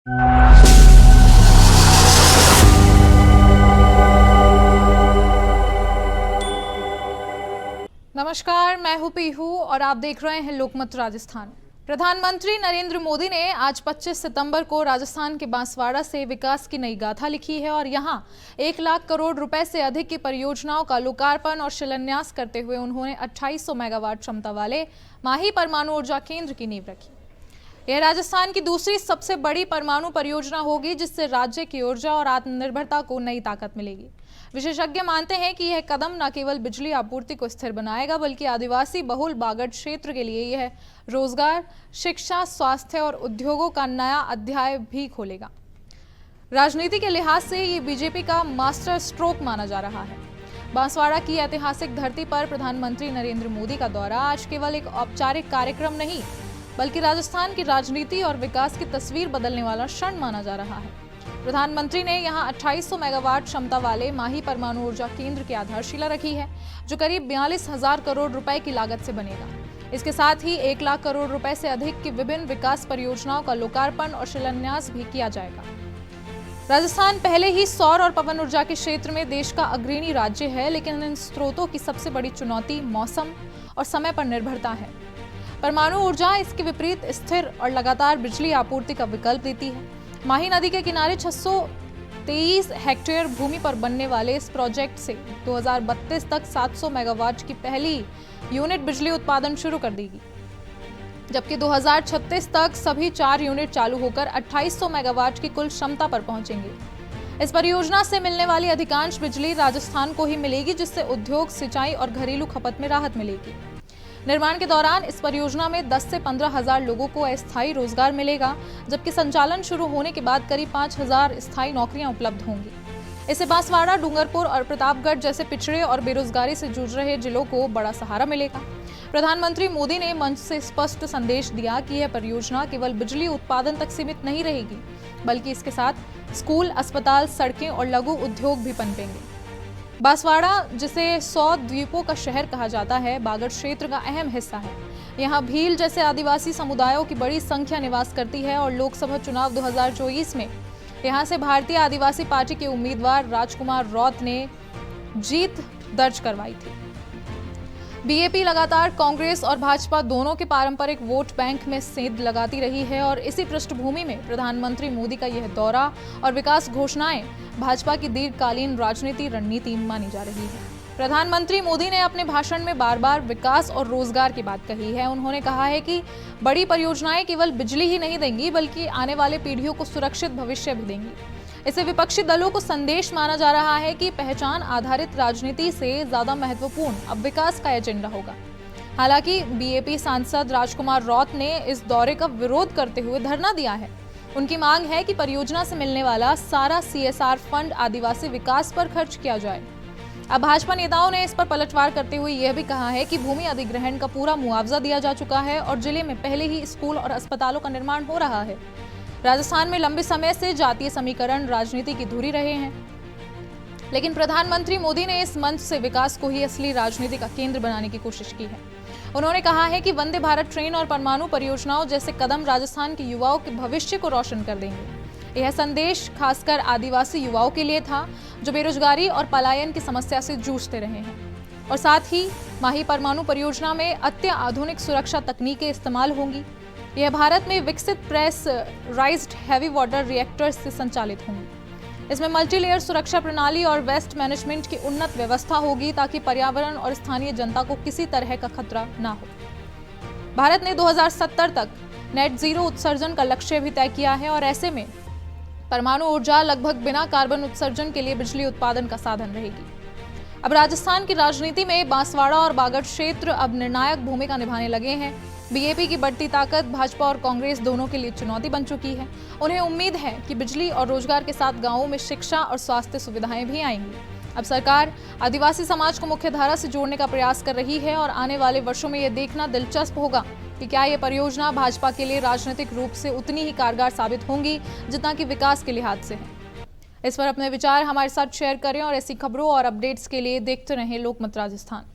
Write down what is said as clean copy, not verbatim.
नमस्कार, मैं हूं पीहू और आप देख रहे हैं लोकमत राजस्थान। प्रधानमंत्री नरेंद्र मोदी ने आज 25 सितंबर को राजस्थान के बांसवाड़ा से विकास की नई गाथा लिखी है और यहां 1 लाख करोड़ रुपए से अधिक की परियोजनाओं का लोकार्पण और शिलान्यास करते हुए उन्होंने 2800 मेगावाट क्षमता वाले माही परमाणु ऊर्जा केंद्र की नींव रखी। यह राजस्थान की दूसरी सबसे बड़ी परमाणु परियोजना होगी, जिससे राज्य की ऊर्जा और आत्मनिर्भरता को नई ताकत मिलेगी। विशेषज्ञ मानते हैं कि यह कदम न केवल बिजली आपूर्ति को स्थिर बनाएगा, बल्कि आदिवासी बहुल बागड़ क्षेत्र के लिए यह रोजगार, शिक्षा, स्वास्थ्य और उद्योगों का नया अध्याय भी खोलेगा। राजनीति के लिहाज से ये बीजेपी का मास्टर स्ट्रोक माना जा रहा है। बांसवाड़ा की ऐतिहासिक धरती पर प्रधानमंत्री नरेंद्र मोदी का दौरा आज केवल एक औपचारिक कार्यक्रम नहीं, बल्कि राजस्थान की राजनीति और विकास की तस्वीर बदलने वाला क्षण माना जा रहा है। प्रधानमंत्री ने यहां 2800 मेगावाट क्षमता वाले माही परमाणु ऊर्जा केंद्र की आधारशिला रखी है, जो करीब 42,000 करोड़ रुपए की लागत से बनेगा। इसके साथ ही 1 लाख करोड़ रुपए से अधिक की विभिन्न विकास परियोजनाओं का लोकार्पण और शिलान्यास भी किया जाएगा। राजस्थान पहले ही सौर और पवन ऊर्जा के क्षेत्र में देश का अग्रणी राज्य है, लेकिन इन स्रोतों की सबसे बड़ी चुनौती मौसम और समय पर निर्भरता है। परमाणु ऊर्जा इसके विपरीत स्थिर और लगातार बिजली आपूर्ति का विकल्प देती है। माही नदी के किनारे 623 हेक्टेयर भूमि पर बनने वाले इस प्रोजेक्ट से 2032 तक 700 मेगावाट की पहली यूनिट बिजली उत्पादन शुरू कर देगी, जबकि 2036 तक सभी 4 यूनिट चालू होकर 2800 मेगावाट की कुल क्षमता पर पहुंचेंगे। इस परियोजना से मिलने वाली अधिकांश बिजली राजस्थान को ही मिलेगी, जिससे उद्योग, सिंचाई और घरेलू खपत में राहत मिलेगी। निर्माण के दौरान इस परियोजना में 10 से 15,000 लोगों को अस्थायी रोजगार मिलेगा, जबकि संचालन शुरू होने के बाद करीब 5,000 स्थायी नौकरियां उपलब्ध होंगी। इससे बांसवाड़ा, डूंगरपुर और प्रतापगढ़ जैसे पिछड़े और बेरोजगारी से जूझ रहे जिलों को बड़ा सहारा मिलेगा। प्रधानमंत्री मोदी ने मंच से स्पष्ट संदेश दिया कि यह परियोजना केवल बिजली उत्पादन तक सीमित नहीं रहेगी, बल्कि इसके साथ स्कूल, अस्पताल, सड़कें और लघु उद्योग भी पनपेंगे। बांसवाड़ा, जिसे 100 द्वीपों का शहर कहा जाता है, बागड़ क्षेत्र का अहम हिस्सा है। यहाँ भील जैसे आदिवासी समुदायों की बड़ी संख्या निवास करती है और लोकसभा चुनाव 2024 में यहाँ से भारतीय आदिवासी पार्टी के उम्मीदवार राजकुमार रौत ने जीत दर्ज करवाई थी। बीएपी लगातार कांग्रेस और भाजपा दोनों के पारंपरिक वोट बैंक में सेंध लगाती रही है और इसी पृष्ठभूमि में प्रधानमंत्री मोदी का यह दौरा और विकास घोषणाएं भाजपा की दीर्घकालीन राजनीति रणनीति मानी जा रही है। प्रधानमंत्री मोदी ने अपने भाषण में बार बार विकास और रोजगार की बात कही है। उन्होंने कहा है कि बड़ी परियोजनाएं केवल बिजली ही नहीं देंगी, बल्कि आने वाले पीढ़ियों को सुरक्षित भविष्य भी देंगी। इसे विपक्षी दलों को संदेश माना जा रहा है कि पहचान आधारित राजनीति से ज्यादा महत्वपूर्ण अब विकास का एजेंडा होगा। हालांकि बीएपी सांसद राजकुमार रौत ने इस दौरे का विरोध करते हुए धरना दिया है। उनकी मांग है कि परियोजना से मिलने वाला सारा सीएसआर फंड आदिवासी विकास पर खर्च किया जाए। अब भाजपा नेताओं ने इस पर पलटवार करते हुए यह भी कहा है कि भूमि अधिग्रहण का पूरा मुआवजा दिया जा चुका है और जिले में पहले ही स्कूल और अस्पतालों का निर्माण हो रहा है। राजस्थान में लंबे समय से जातीय समीकरण राजनीति की धुरी रहे हैं, लेकिन प्रधानमंत्री मोदी ने इस मंच से विकास को ही असली राजनीति का केंद्र बनाने की कोशिश की है। उन्होंने कहा है कि वंदे भारत ट्रेन और परमाणु परियोजनाओं जैसे कदम राजस्थान के युवाओं के भविष्य को रोशन कर देंगे। यह संदेश खासकर आदिवासी युवाओं के लिए था, जो बेरोजगारी और पलायन की समस्या से जूझते रहे हैं। और साथ ही माही परमाणु परियोजना में अत्याधुनिक सुरक्षा तकनीकें इस्तेमाल होंगी। यह भारत में विकसित प्रेशराइज्ड हैवी वाटर रिएक्टर्स से संचालित होंगी। इसमें मल्टीलेयर सुरक्षा प्रणाली और वेस्ट मैनेजमेंट की उन्नत व्यवस्था होगी, ताकि पर्यावरण और स्थानीय जनता को किसी तरह का खतरा ना हो। भारत ने 2070 तक नेट जीरो उत्सर्जन का लक्ष्य भी तय किया है और ऐसे में परमाणु ऊर्जा लगभग बिना कार्बन उत्सर्जन के लिए बिजली उत्पादन का साधन रहेगी। अब राजस्थान की राजनीति में बांसवाड़ा और बागड़ क्षेत्र अब निर्णायक भूमिका निभाने लगे हैं। बीएपी की बढ़ती ताकत भाजपा और कांग्रेस दोनों के लिए चुनौती बन चुकी है। उन्हें उम्मीद है कि बिजली और रोजगार के साथ गांवों में शिक्षा और स्वास्थ्य सुविधाएं भी आएंगी। अब सरकार आदिवासी समाज को मुख्यधारा से जोड़ने का प्रयास कर रही है और आने वाले वर्षों में यह देखना दिलचस्प होगा कि क्या ये परियोजना भाजपा के लिए राजनीतिक रूप से उतनी ही कारगर साबित होंगी जितना कि विकास के लिहाज से है। इस पर अपने विचार हमारे साथ शेयर करें और ऐसी खबरों और अपडेट्स के लिए देखते रहें लोकमत राजस्थान।